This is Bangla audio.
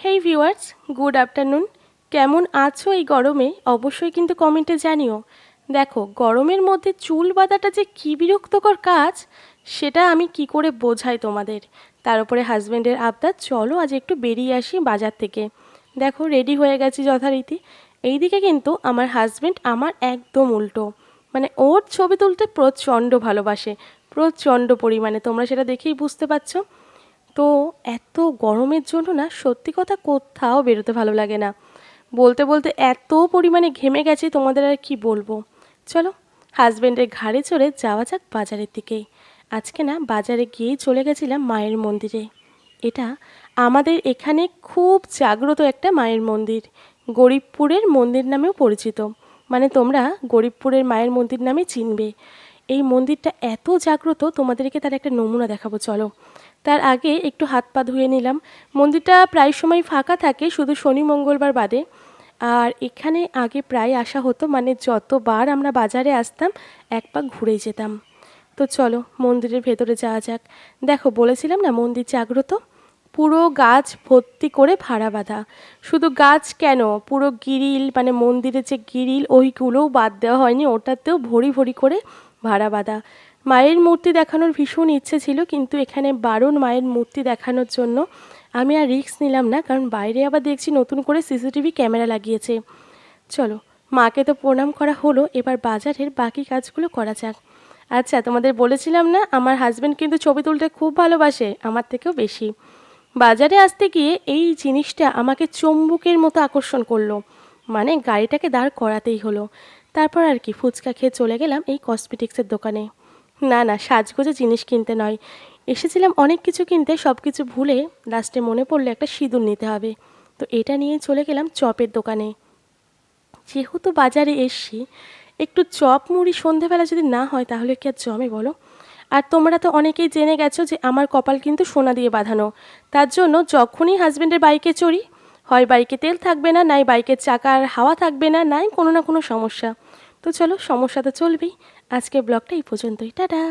হেই ভিউয়ার্স, গুড আফটারনুন। কেমন আছো এই গরমে? অবশ্যই কিন্তু কমেন্টে জানিও। দেখো, গরমের মধ্যে চুল বাঁধাটা যে কী বিরক্তকর কাজ, সেটা আমি কি করে বোঝাই তোমাদের। তার উপরে হাজব্যান্ডের আবদার, চলো আজ একটু বেরিয়ে আসি বাজার থেকে। দেখো, রেডি হয়ে গেছি যথারীতি। এইদিকে কিন্তু আমার হাজব্যান্ড আমার একদম উল্টো। মানে ওর ছবি তুলতে প্রচণ্ড ভালোবাসে, প্রচণ্ড পরিমাণে। তোমরা সেটা দেখেই বুঝতে পারছো। তো এত গরমের জন্য না, সত্যি কথা কোথাও বেরোতে ভালো লাগে না। বলতে বলতে এত পরিমাণে ঘেমে গেছি, তোমাদের আর কি বলবো। চলো, হাজব্যান্ডের ঘাড়ে চড়ে যাওয়া যাক বাজারের দিকেই। আজকে না বাজারে গিয়েই চলে গেছিলাম মায়ের মন্দিরে। এটা আমাদের এখানে খুব জাগ্রত একটা মায়ের মন্দির, গরিবপুরের মন্দির নামেও পরিচিত। মানে তোমরা গরিবপুরের মায়ের মন্দির নামে চিনবে। এই মন্দিরটা এত জাগ্রত, তোমাদেরকে তার একটা নমুনা দেখাবো, চলো। তার আগে একটু হাত পা ধুয়ে নিলাম। মন্দিরটা প্রায় সময় ফাঁকা থাকে, শুধু শনি মঙ্গলবার বাদে। আর এখানে আগে প্রায় আসা হতো, মানে যতবার আমরা বাজারে আসতাম এক পাক ঘুরেই যেতাম। তো চলো মন্দিরের ভেতরে যাওয়া যাক। দেখো, বলেছিলাম না মন্দির জাগ্রত। পুরো গাছ ভর্তি করে ভাড়া বাঁধা। শুধু গাছ কেন, পুরো গ্রিল, মানে মন্দিরের যে গ্রিল ওইগুলোও বাদ দেওয়া হয়নি, ওটাতেও ভরি ভরি করে ভাড়া বাঁধা। মায়ের মূর্তি দেখানোর ভীষণ ইচ্ছে ছিল, কিন্তু এখানে বারণ মায়ের মূর্তি দেখানোর জন্য। আমি আর রিস্ক নিলাম না, কারণ বাইরে আবার দেখছি নতুন করে সিসিটিভি ক্যামেরা লাগিয়েছে। চলো, মাকে তো প্রণাম করা হলো, এবার বাজারের বাকি কাজগুলো করা যাক। আচ্ছা, তোমাদের বলেছিলাম না আমার হাজব্যান্ড কিন্তু ছবি তুলতে খুব ভালোবাসে, আমার থেকেও বেশি। বাজারে আসতে গিয়ে এই জিনিসটা আমাকে চুম্বকের মতো আকর্ষণ করলো। মানে গাড়িটাকে দাঁড় করাতেই হলো। তারপর আর কি ফুচকা খেয়ে চলে গেলাম এই কসমেটিক্সের দোকানে। না না, সাজগোজে জিনিস কিনতে নয়, এসেছিলাম অনেক কিছু কিনতে। সব কিছু ভুলে লাস্টে মনে পড়লো একটা সিঁদুর নিতে হবে। তো এটা নিয়ে চলে গেলাম চপের দোকানে। যেহেতু বাজারে এসছি, একটু চপ মুড়ি সন্ধেবেলা যদি না হয় তাহলে কি আর জমে বলো। আর তোমরা তো অনেকেই জেনে গেছো যে আমার কপাল কিন্তু সোনা দিয়ে বাঁধানো। তার জন্য যখনই হাজব্যান্ডের বাইকে চড়ি, হয় বাইকে তেল থাকবে না, নাই বাইকের চাকার হাওয়া থাকবে না, নাই কোনো না কোনো সমস্যা। তো চলো, সমস্যা তো চলবেই। আজকের ব্লগটা এই পর্যন্তই, টাটা।